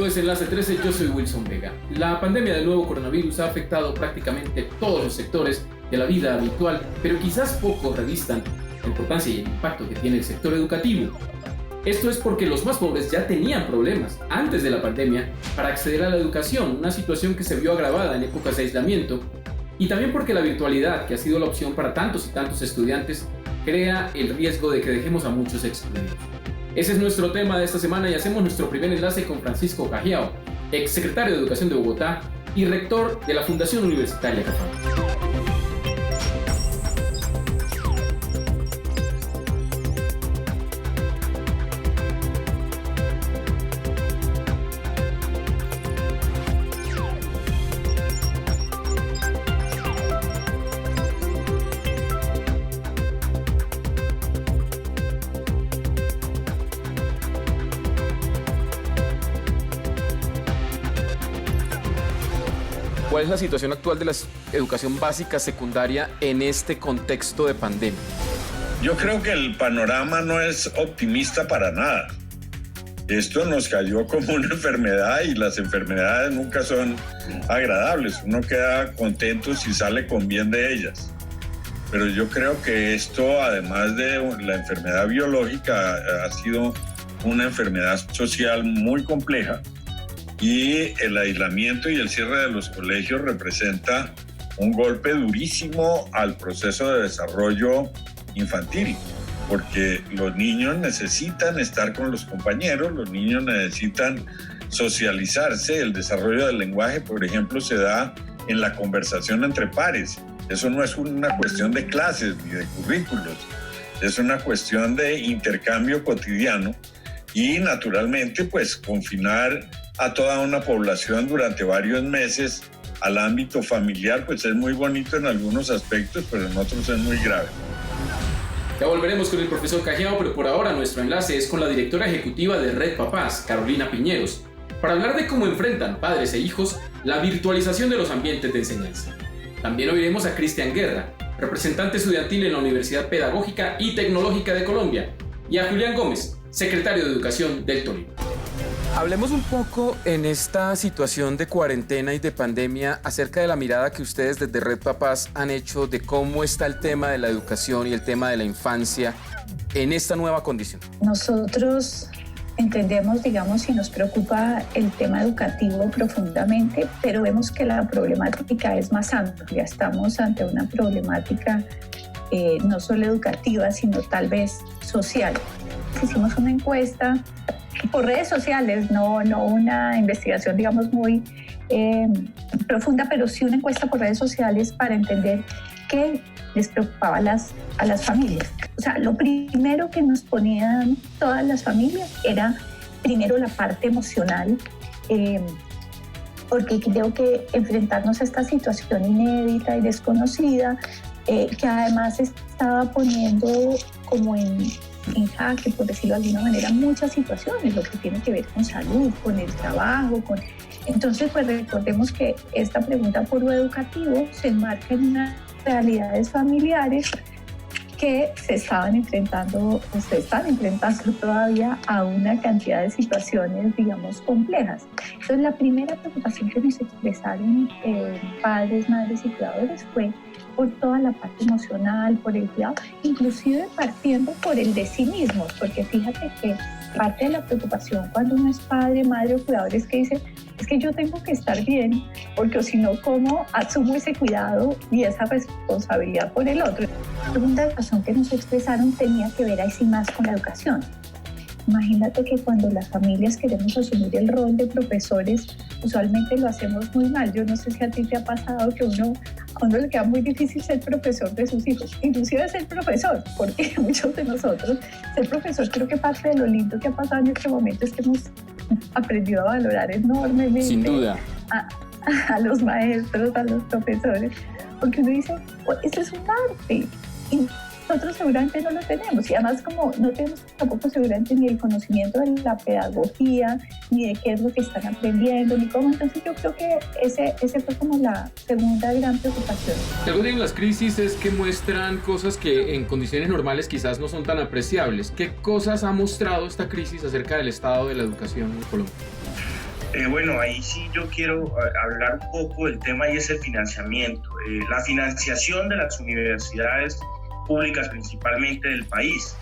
es Enlace 13, yo soy Wilson Vega. La pandemia del nuevo coronavirus ha afectado prácticamente todos los sectores de la vida habitual, pero quizás pocos revistan la importancia y el impacto que tiene el sector educativo. Esto es porque los más pobres ya tenían problemas antes de la pandemia para acceder a la educación, una situación que se vio agravada en épocas de aislamiento, y también porque la virtualidad, que ha sido la opción para tantos y tantos estudiantes, crea el riesgo de que dejemos a muchos excluidos. Ese es nuestro tema de esta semana y hacemos nuestro primer enlace con Francisco Cajiao, ex secretario de Educación de Bogotá y rector de la Fundación Universitaria Cafam. ¿Cuál es la situación actual de la educación básica secundaria en este contexto de pandemia? Yo creo que el panorama no es optimista para nada. Esto nos cayó como una enfermedad y las enfermedades nunca son agradables. Uno queda contento si sale con bien de ellas. Pero yo creo que esto, además de la enfermedad biológica, ha sido una enfermedad social muy compleja. Y el aislamiento y el cierre de los colegios representa un golpe durísimo al proceso de desarrollo infantil, porque los niños necesitan estar con los compañeros, los niños necesitan socializarse. El desarrollo del lenguaje, por ejemplo, se da en la conversación entre pares. Eso no es una cuestión de clases ni de currículos, es una cuestión de intercambio cotidiano y, naturalmente, pues confinar a toda una población durante varios meses al ámbito familiar, pues es muy bonito en algunos aspectos, pero en otros es muy grave. Ya volveremos con el profesor Cajiao, pero por ahora nuestro enlace es con la directora ejecutiva de Red Papás, Carolina Piñeros, para hablar de cómo enfrentan padres e hijos la virtualización de los ambientes de enseñanza. También oiremos a Cristian Guerra, representante estudiantil en la Universidad Pedagógica y Tecnológica de Colombia, y a Julián Gómez, secretario de Educación del Tolima. Hablemos un poco en esta situación de cuarentena y de pandemia acerca de la mirada que ustedes desde Red Papás han hecho de cómo está el tema de la educación y el tema de la infancia en esta nueva condición. Nosotros entendemos, digamos, y nos preocupa el tema educativo profundamente, pero vemos que la problemática es más amplia. Estamos ante una problemática no solo educativa, sino tal vez social. Hicimos una encuesta por redes sociales, no una investigación, digamos, muy profunda, pero sí una encuesta por redes sociales para entender qué les preocupaba a las familias. O sea, lo primero que nos ponían todas las familias era, primero, la parte emocional, porque creo que enfrentarnos a esta situación inédita y desconocida, que además estaba poniendo como en jaque, por decirlo de alguna manera, muchas situaciones, lo que tiene que ver con salud, con el trabajo, Entonces, pues recordemos que esta pregunta por lo educativo se enmarca en unas realidades familiares que se estaban enfrentando o se están enfrentando todavía a una cantidad de situaciones, digamos, complejas. Entonces, la primera preocupación que nos expresaron padres, madres y cuidadores fue por toda la parte emocional, por el cuidado, inclusive partiendo por el de sí mismos, porque fíjate que parte de la preocupación cuando uno es padre, madre o cuidador es que dice, es que yo tengo que estar bien, porque si no, ¿cómo asumo ese cuidado y esa responsabilidad por el otro? La segunda razón que nos expresaron tenía que ver ahí sí más con la educación. Imagínate que cuando las familias queremos asumir el rol de profesores, usualmente lo hacemos muy mal. Yo no sé si a ti te ha pasado que a uno le queda muy difícil ser profesor de sus hijos, inclusive ser profesor, porque muchos de nosotros, ser profesor, creo que parte de lo lindo que ha pasado en este momento es que hemos aprendido a valorar enormemente, sin duda, a los maestros, a los profesores, porque uno dice, oh, esto es un arte, y nosotros seguramente no lo tenemos, y además como no tenemos tampoco seguramente ni el conocimiento de la pedagogía, ni de qué es lo que están aprendiendo, ni cómo, entonces yo creo que ese fue como la segunda gran preocupación. Algo de las crisis es que muestran cosas que en condiciones normales quizás no son tan apreciables. ¿Qué cosas ha mostrado esta crisis acerca del estado de la educación en Colombia? Bueno, ahí sí yo quiero hablar un poco del tema y es el financiamiento. La financiación de las universidades públicas principalmente del país.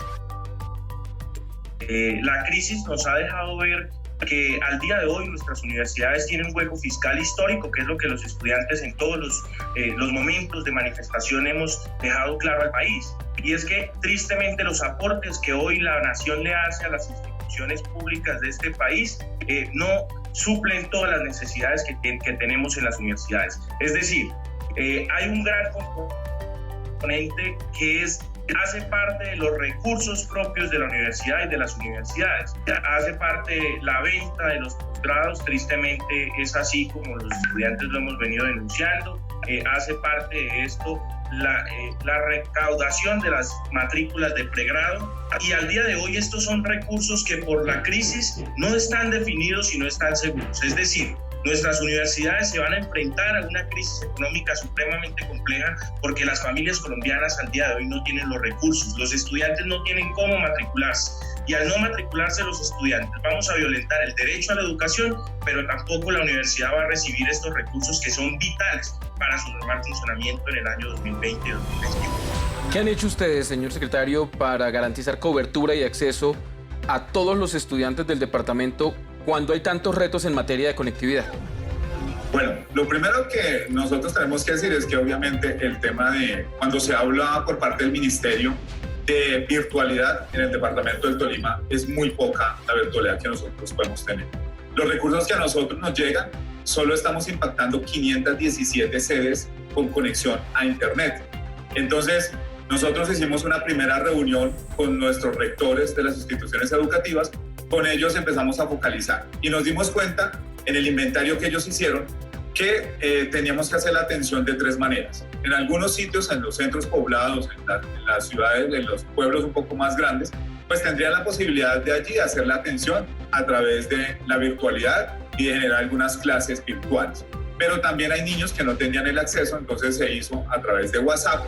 La crisis nos ha dejado ver que al día de hoy nuestras universidades tienen un hueco fiscal histórico, que es lo que los estudiantes en todos los momentos de manifestación hemos dejado claro al país. Y es que tristemente los aportes que hoy la nación le hace a las instituciones públicas de este país no suplen todas las necesidades que tenemos en las universidades. Es decir, hay un gran componente que hace parte de los recursos propios de la universidad y de las universidades. Hace parte de la venta de los posgrados, tristemente es así como los estudiantes lo hemos venido denunciando. Hace parte de esto la recaudación de las matrículas de pregrado, y al día de hoy estos son recursos que por la crisis no están definidos y no están seguros. Es decir, nuestras universidades se van a enfrentar a una crisis económica supremamente compleja porque las familias colombianas al día de hoy no tienen los recursos, los estudiantes no tienen cómo matricularse, y al no matricularse los estudiantes vamos a violentar el derecho a la educación, pero tampoco la universidad va a recibir estos recursos que son vitales para su normal funcionamiento en el año 2020 y 2021. ¿Qué han hecho ustedes, señor secretario, para garantizar cobertura y acceso a todos los estudiantes del departamento cuando hay tantos retos en materia de conectividad? Bueno, lo primero que nosotros tenemos que decir es que obviamente el tema de cuando se habla por parte del ministerio de virtualidad en el departamento del Tolima, es muy poca la virtualidad que nosotros podemos tener. Los recursos que a nosotros nos llegan, solo estamos impactando 517 sedes con conexión a internet. Entonces, nosotros hicimos una primera reunión con nuestros rectores de las instituciones educativas. Con ellos empezamos a focalizar y nos dimos cuenta en el inventario que ellos hicieron que teníamos que hacer la atención de tres maneras. En algunos sitios, en los centros poblados, en las ciudades, en los pueblos un poco más grandes, pues tendrían la posibilidad de allí hacer la atención a través de la virtualidad y de generar algunas clases virtuales. Pero también hay niños que no tenían el acceso, entonces se hizo a través de WhatsApp.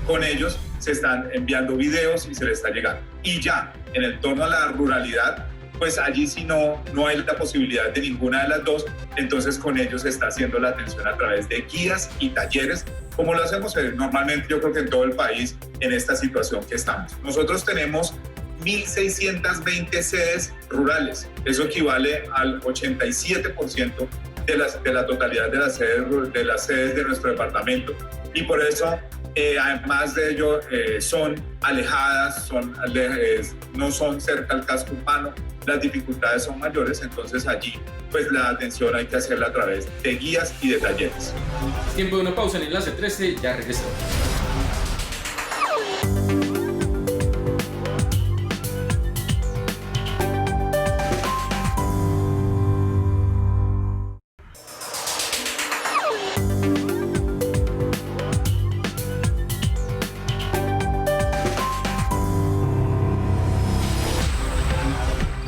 Con ellos se están enviando videos y se les está llegando. Y ya, en el torno a la ruralidad, pues allí sí no hay la posibilidad de ninguna de las dos, entonces con ellos se está haciendo la atención a través de guías y talleres, como lo hacemos normalmente yo creo que en todo el país en esta situación que estamos. Nosotros tenemos 1.620 sedes rurales, eso equivale al 87% de la totalidad de las sedes de nuestro departamento, y por eso además de ello son alejadas, no son cerca al casco urbano, las dificultades son mayores, entonces allí pues la atención hay que hacerla a través de guías y de talleres. Tiempo de una pausa en Enlace 13, ya regresamos.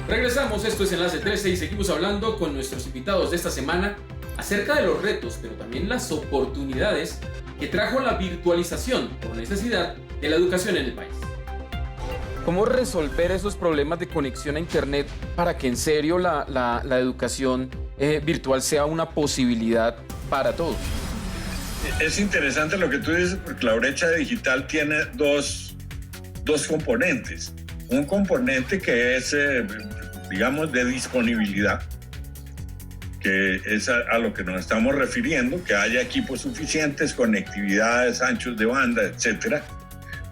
Regresamos, esto es Enlace 13 y seguimos hablando con nuestros invitados de esta semana acerca de los retos, pero también las oportunidades que trajo la virtualización por necesidad de la educación en el país. ¿Cómo resolver esos problemas de conexión a internet para que en serio la educación virtual sea una posibilidad para todos? Es interesante lo que tú dices, porque la brecha digital tiene dos componentes. Un componente que es, digamos, de disponibilidad, que es a lo que nos estamos refiriendo, que haya equipos suficientes, conectividades, anchos de banda, etcétera.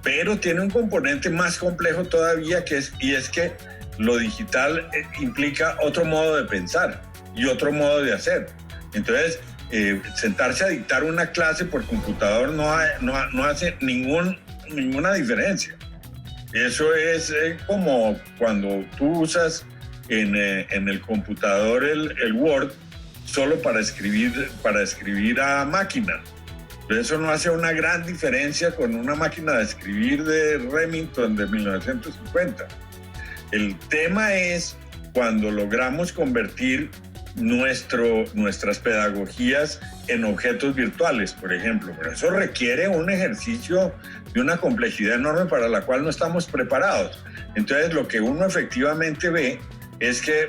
Pero tiene un componente más complejo todavía, y es que lo digital implica otro modo de pensar y otro modo de hacer. Entonces, sentarse a dictar una clase por computador no hace ninguna diferencia. Eso es como cuando tú usas en el computador el Word solo para escribir a máquina. Eso no hace una gran diferencia con una máquina de escribir de Remington de 1950. El tema es cuando logramos convertir nuestras pedagogías en objetos virtuales, por ejemplo. Pero eso requiere un ejercicio de una complejidad enorme para la cual no estamos preparados. Entonces, lo que uno efectivamente ve es que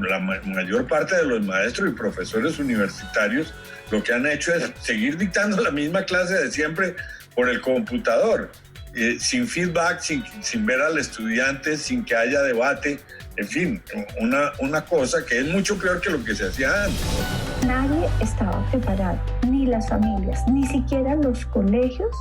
la mayor parte de los maestros y profesores universitarios lo que han hecho es seguir dictando la misma clase de siempre por el computador, sin feedback, sin ver al estudiante, sin que haya debate, en fin, una cosa que es mucho peor que lo que se hacía antes. Nadie estaba preparado, ni las familias, ni siquiera los colegios,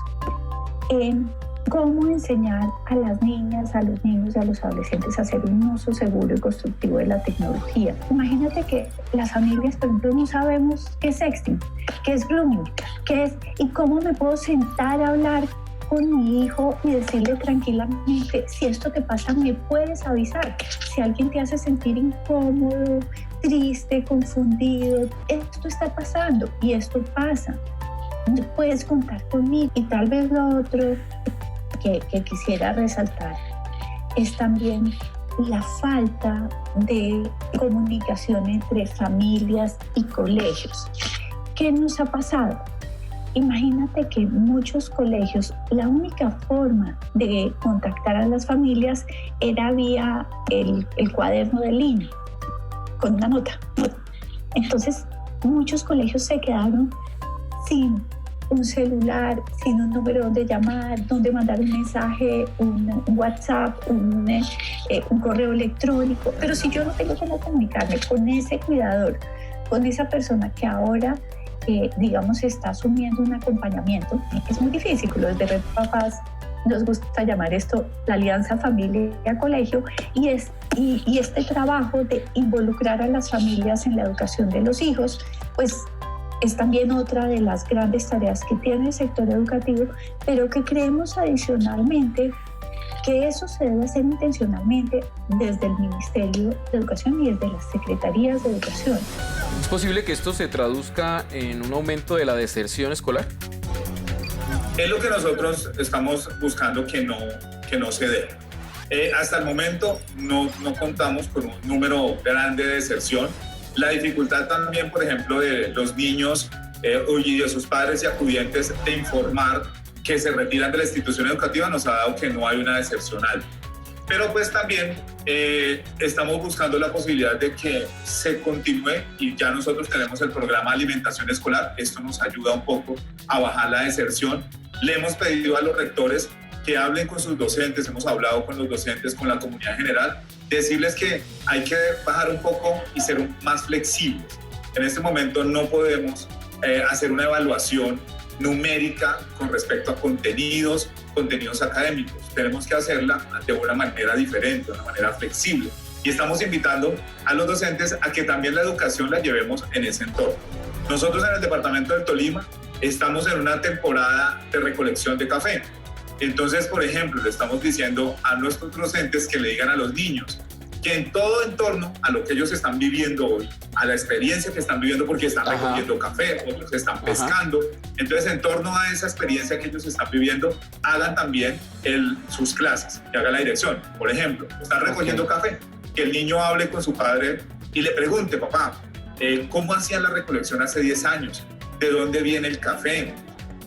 en cómo enseñar a las niñas, a los niños y a los adolescentes a hacer un uso seguro y constructivo de la tecnología. Imagínate que las familias, por ejemplo, no sabemos qué es sexting, qué es grooming, qué es y cómo me puedo sentar a hablar con mi hijo y decirle tranquilamente, si esto te pasa, me puedes avisar. Si alguien te hace sentir incómodo, triste, confundido, esto está pasando y esto pasa. Puedes contar conmigo. Y tal vez lo otro que quisiera resaltar es también la falta de comunicación entre familias y colegios. ¿Qué nos ha pasado? Imagínate que en muchos colegios la única forma de contactar a las familias era vía el cuaderno de línea, con una nota. Entonces, muchos colegios se quedaron sin un celular, sin un número donde llamar, donde mandar un mensaje, un WhatsApp, un correo electrónico. Pero si yo no tengo cómo comunicarme con ese cuidador, con esa persona que ahora, digamos, está asumiendo un acompañamiento, es muy difícil. Los de Red Papás nos gusta llamar esto la alianza familia-colegio, y este trabajo de involucrar a las familias en la educación de los hijos, pues es también otra de las grandes tareas que tiene el sector educativo, pero que creemos adicionalmente que eso se debe hacer intencionalmente desde el Ministerio de Educación y desde las Secretarías de Educación. ¿Es posible que esto se traduzca en un aumento de la deserción escolar? Es lo que nosotros estamos buscando que no se dé. Hasta el momento no contamos con un número grande de deserción. La dificultad también, por ejemplo, de los niños y de sus padres y acudientes de informar que se retiran de la institución educativa nos ha dado que no hay una deserción alta. Pero pues también estamos buscando la posibilidad de que se continúe, y ya nosotros tenemos el programa de alimentación escolar. Esto nos ayuda un poco a bajar la deserción. Le hemos pedido a los rectores que hablen con sus docentes, hemos hablado con los docentes, con la comunidad en general, decirles que hay que bajar un poco y ser más flexibles. En este momento no podemos hacer una evaluación numérica con respecto a contenidos académicos. Tenemos que hacerla de una manera diferente, de una manera flexible. Y estamos invitando a los docentes a que también la educación la llevemos en ese entorno. Nosotros en el departamento del Tolima estamos en una temporada de recolección de café. Entonces, por ejemplo, le estamos diciendo a nuestros docentes que le digan a los niños que en todo en torno a lo que ellos están viviendo hoy, a la experiencia que están viviendo, porque están recogiendo café, otros están pescando, entonces en torno a esa experiencia que ellos están viviendo, hagan también sus clases, que haga la dirección. Por ejemplo, están recogiendo café, que el niño hable con su padre y le pregunte, papá, ¿cómo hacían la recolección hace 10 años? ¿De dónde viene el café?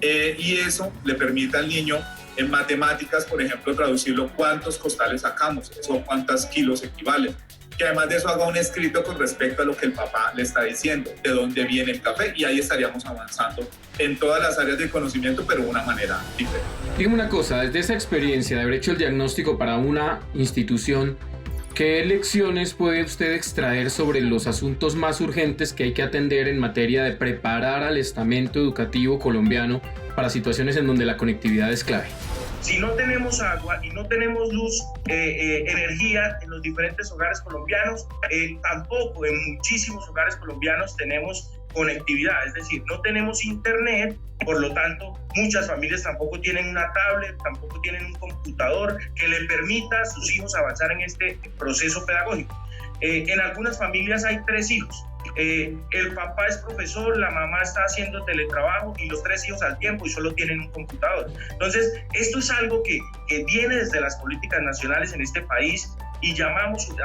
Y eso le permite al niño en matemáticas, por ejemplo, traducirlo cuántos costales sacamos, eso cuántos kilos equivalen. Que además de eso haga un escrito con respecto a lo que el papá le está diciendo, de dónde viene el café, y ahí estaríamos avanzando en todas las áreas de conocimiento, pero de una manera diferente. Dígame una cosa, desde esa experiencia de haber hecho el diagnóstico para una institución, ¿qué lecciones puede usted extraer sobre los asuntos más urgentes que hay que atender en materia de preparar al estamento educativo colombiano para situaciones en donde la conectividad es clave? Si no tenemos agua y no tenemos luz, energía en los diferentes hogares colombianos, tampoco en muchísimos hogares colombianos tenemos conectividad, es decir, no tenemos internet, por lo tanto, muchas familias tampoco tienen una tablet, tampoco tienen un computador que le permita a sus hijos avanzar en este proceso pedagógico. En algunas familias hay 3 hijos. El papá es profesor, la mamá está haciendo teletrabajo y los 3 hijos al tiempo y solo tienen un computador. Entonces, esto es algo que viene desde las políticas nacionales en este país, y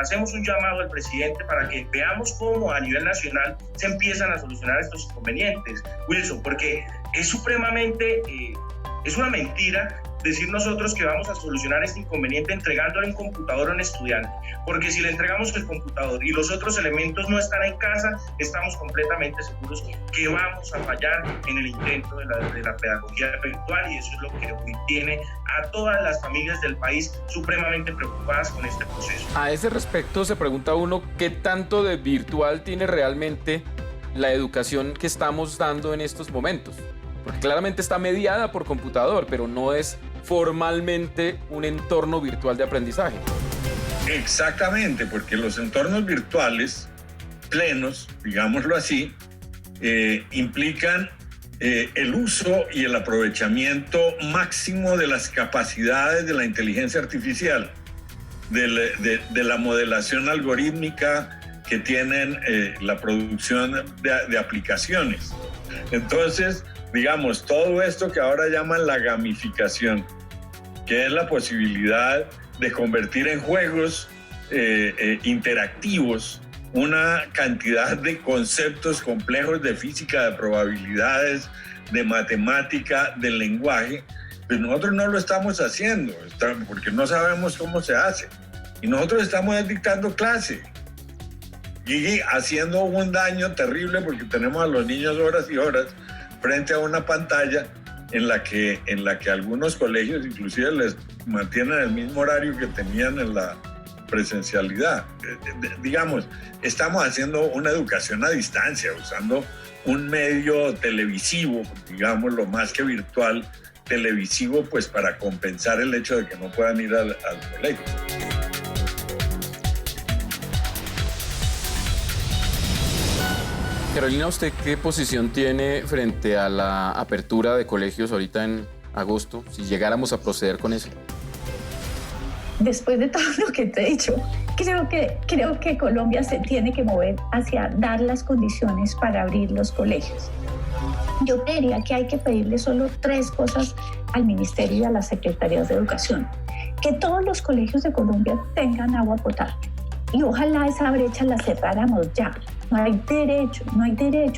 hacemos un llamado al presidente para que veamos cómo a nivel nacional se empiezan a solucionar estos inconvenientes, Wilson, porque es supremamente, es una mentira decir nosotros que vamos a solucionar este inconveniente entregándole un computador a un estudiante, porque si le entregamos el computador y los otros elementos no están en casa, estamos completamente seguros que vamos a fallar en el intento de la pedagogía virtual, y eso es lo que hoy tiene a todas las familias del país supremamente preocupadas con este proceso. A ese respecto se pregunta uno qué tanto de virtual tiene realmente la educación que estamos dando en estos momentos, porque claramente está mediada por computador, pero no es formalmente un entorno virtual de aprendizaje. Exactamente, porque los entornos virtuales plenos, digámoslo así, implican el uso y el aprovechamiento máximo de las capacidades de la inteligencia artificial, de la modelación algorítmica que tienen la producción de aplicaciones. Entonces, digamos, todo esto que ahora llaman la gamificación, que es la posibilidad de convertir en juegos interactivos una cantidad de conceptos complejos de física, de probabilidades, de matemática, del lenguaje, pues nosotros no lo estamos haciendo, porque no sabemos cómo se hace. Y nosotros estamos dictando clase y haciendo un daño terrible porque tenemos a los niños horas y horas frente a una pantalla en la que algunos colegios inclusive les mantienen el mismo horario que tenían en la presencialidad. Digamos, estamos haciendo una educación a distancia, usando un medio televisivo, digamos, lo más que virtual, televisivo, pues para compensar el hecho de que no puedan ir al colegio. Carolina, ¿usted qué posición tiene frente a la apertura de colegios ahorita en agosto, si llegáramos a proceder con eso? Después de todo lo que te he dicho, creo que Colombia se tiene que mover hacia dar las condiciones para abrir los colegios. Yo creería que hay que pedirle solo 3 cosas al Ministerio y a las Secretarías de Educación. Que todos los colegios de Colombia tengan agua potable. Y ojalá esa brecha la cerráramos ya. No hay derecho.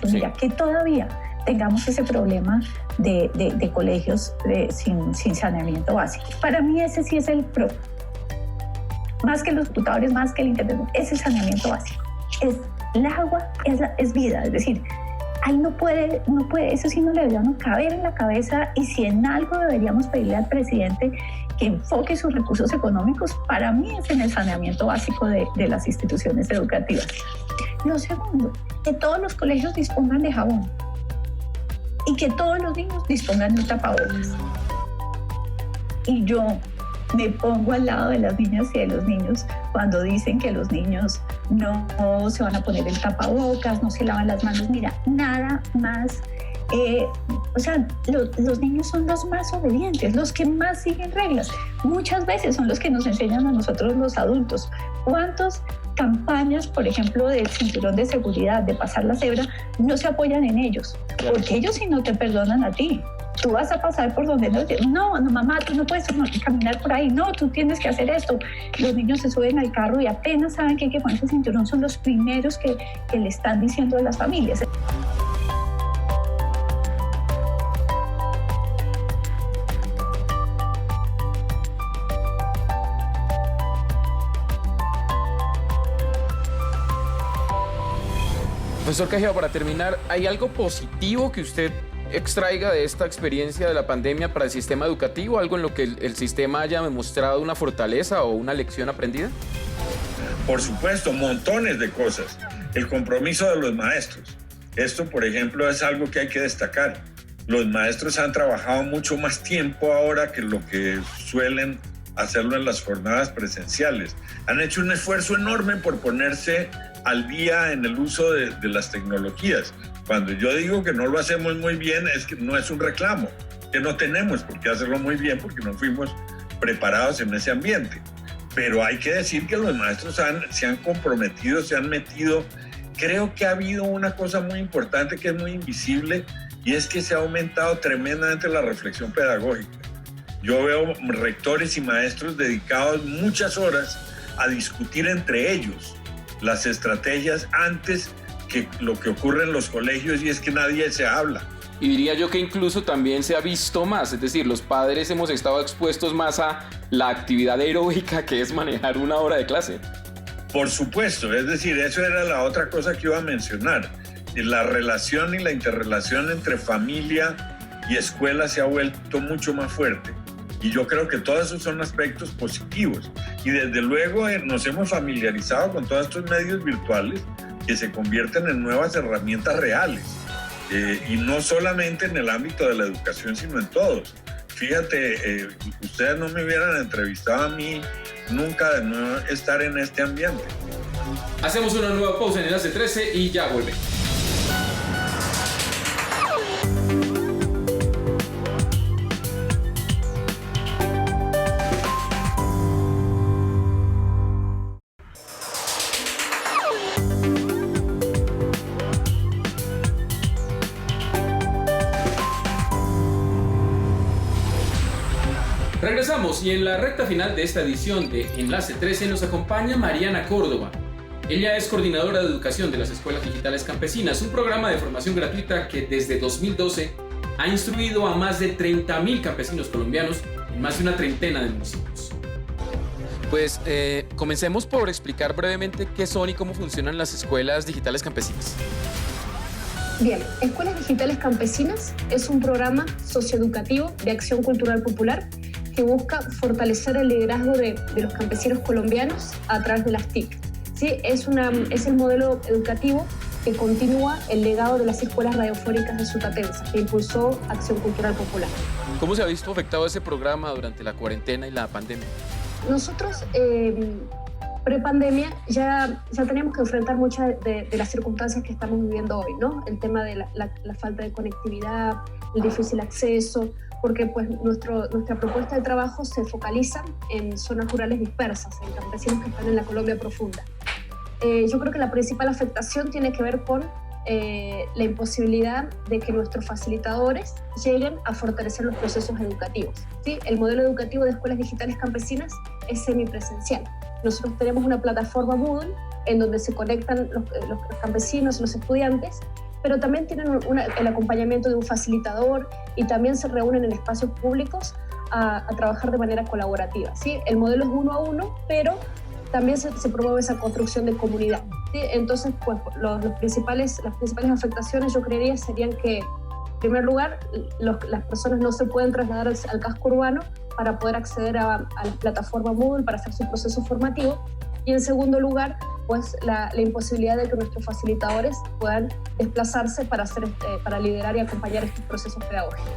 Sí. Mira, que todavía tengamos ese problema de colegios sin saneamiento básico. Para mí ese sí es el problema. Más que los computadores, más que el internet, es el saneamiento básico. El agua es vida, es decir, ahí no puede, eso sí no le deberíamos caber en la cabeza, y si en algo deberíamos pedirle al presidente que enfoque sus recursos económicos, para mí es en el saneamiento básico de las instituciones educativas. Lo segundo, que todos los colegios dispongan de jabón y que todos los niños dispongan de un tapabocas. Y yo me pongo al lado de las niñas y de los niños cuando dicen que los niños no se van a poner el tapabocas, no se lavan las manos. Mira, nada más. Los niños son los más obedientes, los que más siguen reglas. Muchas veces son los que nos enseñan a nosotros los adultos. ¿Cuántas campañas, por ejemplo, del cinturón de seguridad, de pasar la cebra, no se apoyan en ellos? Porque ellos sí no te perdonan a ti. Tú vas a pasar por donde no, mamá, tú no puedes caminar por ahí, no, tú tienes que hacer esto. Los niños se suben al carro y apenas saben que hay que ponerse el cinturón, son los primeros que le están diciendo a las familias. Profesor Cajiva, para terminar, ¿hay algo positivo que usted extraiga de esta experiencia de la pandemia para el sistema educativo? ¿Algo en lo que el sistema haya demostrado una fortaleza o una lección aprendida? Por supuesto, montones de cosas. El compromiso de los maestros. Esto, por ejemplo, es algo que hay que destacar. Los maestros han trabajado mucho más tiempo ahora que lo que suelen hacerlo en las jornadas presenciales. Han hecho un esfuerzo enorme por ponerse al día en el uso de las tecnologías. Cuando yo digo que no lo hacemos muy bien, es que no es un reclamo, que no tenemos por qué hacerlo muy bien porque no fuimos preparados en ese ambiente. Pero hay que decir que los maestros se han comprometido, se han metido. Creo que ha habido una cosa muy importante que es muy invisible, y es que se ha aumentado tremendamente la reflexión pedagógica. Yo veo rectores y maestros dedicados muchas horas a discutir entre ellos las estrategias antes que lo que ocurre en los colegios, y es que nadie se habla. Y diría yo que incluso también se ha visto más, es decir, los padres hemos estado expuestos más a la actividad heroica que es manejar una hora de clase. Por supuesto, es decir, eso era la otra cosa que iba a mencionar. La relación y la interrelación entre familia y escuela se ha vuelto mucho más fuerte. Y yo creo que todos esos son aspectos positivos. Y desde luego nos hemos familiarizado con todos estos medios virtuales que se convierten en nuevas herramientas reales. Y no solamente en el ámbito de la educación, sino en todos. Fíjate, ustedes no me hubieran entrevistado a mí nunca de no estar en este ambiente. Hacemos una nueva pausa en Enlace 13 y ya volvemos. Regresamos y en la recta final de esta edición de Enlace 13 nos acompaña Mariana Córdoba. Ella es coordinadora de educación de las Escuelas Digitales Campesinas, un programa de formación gratuita que desde 2012 ha instruido a más de 30.000 campesinos colombianos en más de una treintena de municipios. Pues comencemos por explicar brevemente qué son y cómo funcionan las Escuelas Digitales Campesinas. Bien, Escuelas Digitales Campesinas es un programa socioeducativo de acción cultural popular que busca fortalecer el liderazgo de los campesinos colombianos a través de las TIC. ¿Sí? Es el modelo educativo que continúa el legado de las escuelas radiofónicas de Sutatensa, que impulsó Acción Cultural Popular. ¿Cómo se ha visto afectado ese programa durante la cuarentena y la pandemia? Nosotros, prepandemia, ya teníamos que enfrentar muchas de las circunstancias que estamos viviendo hoy, ¿no? El tema de la falta de conectividad, el difícil acceso, porque pues nuestra propuesta de trabajo se focaliza en zonas rurales dispersas, en campesinos que están en la Colombia profunda. Yo creo que la principal afectación tiene que ver con la imposibilidad de que nuestros facilitadores lleguen a fortalecer los procesos educativos, ¿sí? El modelo educativo de Escuelas Digitales Campesinas es semipresencial. Nosotros tenemos una plataforma Moodle en donde se conectan los campesinos, los estudiantes, pero también tienen el acompañamiento de un facilitador y también se reúnen en espacios públicos a trabajar de manera colaborativa, ¿sí? El modelo es 1 a 1, pero también se promueve esa construcción de comunidad, ¿sí? Entonces, pues, las principales afectaciones yo creería serían que, en primer lugar, las personas no se pueden trasladar al casco urbano para poder acceder a la plataforma Moodle para hacer su proceso formativo, y en segundo lugar, pues la imposibilidad de que nuestros facilitadores puedan desplazarse para liderar y acompañar estos procesos pedagógicos.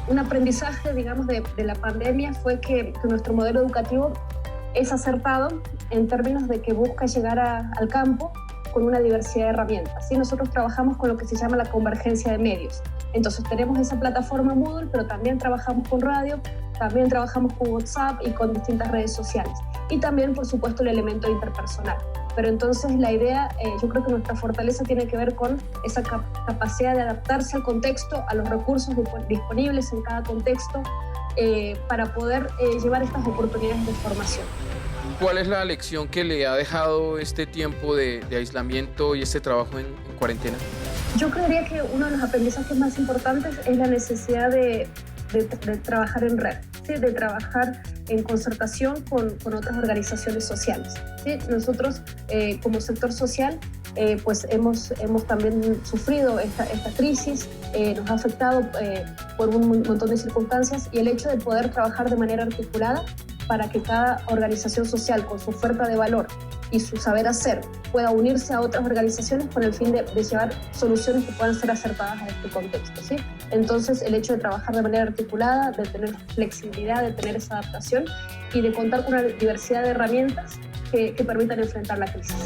Un aprendizaje, digamos, de la pandemia fue que nuestro modelo educativo es acertado en términos de que busca llegar al campo con una diversidad de herramientas, ¿sí? Nosotros trabajamos con lo que se llama la convergencia de medios. Entonces tenemos esa plataforma Moodle, pero también trabajamos con radio, también trabajamos con WhatsApp y con distintas redes sociales. Y también, por supuesto, el elemento interpersonal. Pero entonces la idea, yo creo que nuestra fortaleza tiene que ver con esa capacidad de adaptarse al contexto, a los recursos disponibles en cada contexto, para poder llevar estas oportunidades de formación. ¿Cuál es la lección que le ha dejado este tiempo de aislamiento y este trabajo en cuarentena? Yo creería que uno de los aprendizajes más importantes es la necesidad de trabajar en red, ¿sí? De trabajar en concertación con otras organizaciones sociales, ¿sí? Nosotros, como sector social, pues hemos también sufrido esta crisis, nos ha afectado por un montón de circunstancias, y el hecho de poder trabajar de manera articulada para que cada organización social, con su oferta de valor y su saber hacer, pueda unirse a otras organizaciones con el fin de llevar soluciones que puedan ser acertadas a este contexto, ¿sí? Entonces, el hecho de trabajar de manera articulada, de tener flexibilidad, de tener esa adaptación y de contar con una diversidad de herramientas que permitan enfrentar la crisis.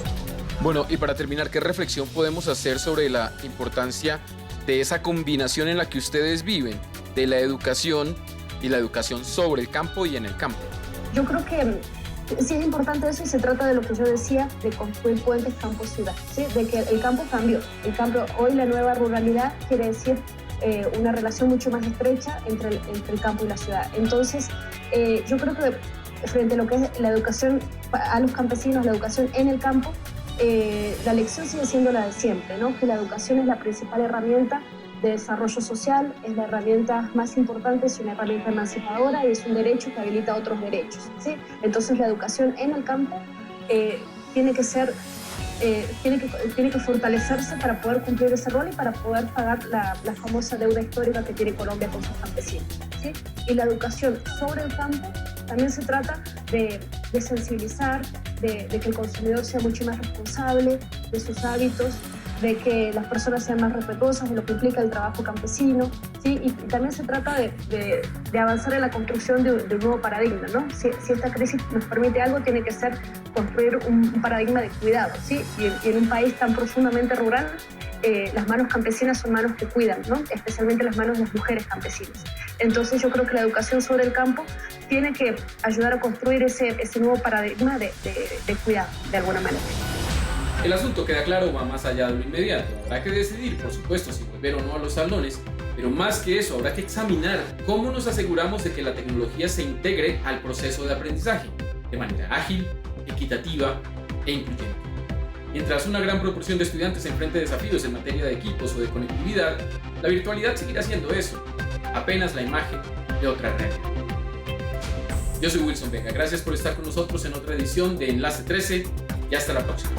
Bueno, y para terminar, ¿qué reflexión podemos hacer sobre la importancia de esa combinación en la que ustedes viven, de la educación y la educación sobre el campo y en el campo? Yo creo que sí es importante eso, y se trata de lo que yo decía, de construir puentes campo-ciudad, ¿sí? De que el campo cambió. El campo, hoy la nueva ruralidad quiere decir una relación mucho más estrecha entre el campo y la ciudad. Entonces, yo creo que frente a lo que es la educación a los campesinos, la educación en el campo, la lección sigue siendo la de siempre, ¿no? Que la educación es la principal herramienta de desarrollo social, es la herramienta más importante, es una herramienta emancipadora y es un derecho que habilita otros derechos, ¿sí? Entonces la educación en el campo tiene que fortalecerse para poder cumplir ese rol y para poder pagar la famosa deuda histórica que tiene Colombia con sus campesinos, ¿sí? Y la educación sobre el campo también se trata de sensibilizar, de que el consumidor sea mucho más responsable de sus hábitos, de que las personas sean más respetuosas de lo que implica el trabajo campesino, ¿sí? Y también se trata de avanzar en la construcción de un nuevo paradigma, ¿no? Si esta crisis nos permite algo, tiene que ser construir un paradigma de cuidado, ¿sí? Y en un país tan profundamente rural, las manos campesinas son manos que cuidan, ¿no? Especialmente las manos de las mujeres campesinas. Entonces yo creo que la educación sobre el campo tiene que ayudar a construir ese nuevo paradigma de cuidado, de alguna manera. El asunto queda claro, va más allá de lo inmediato. Habrá que decidir, por supuesto, si volver o no a los salones, pero más que eso, habrá que examinar cómo nos aseguramos de que la tecnología se integre al proceso de aprendizaje de manera ágil, equitativa e incluyente. Mientras una gran proporción de estudiantes enfrente desafíos en materia de equipos o de conectividad, la virtualidad seguirá siendo eso, apenas la imagen de otra realidad. Yo soy Wilson Vega, gracias por estar con nosotros en otra edición de Enlace 13 y hasta la próxima.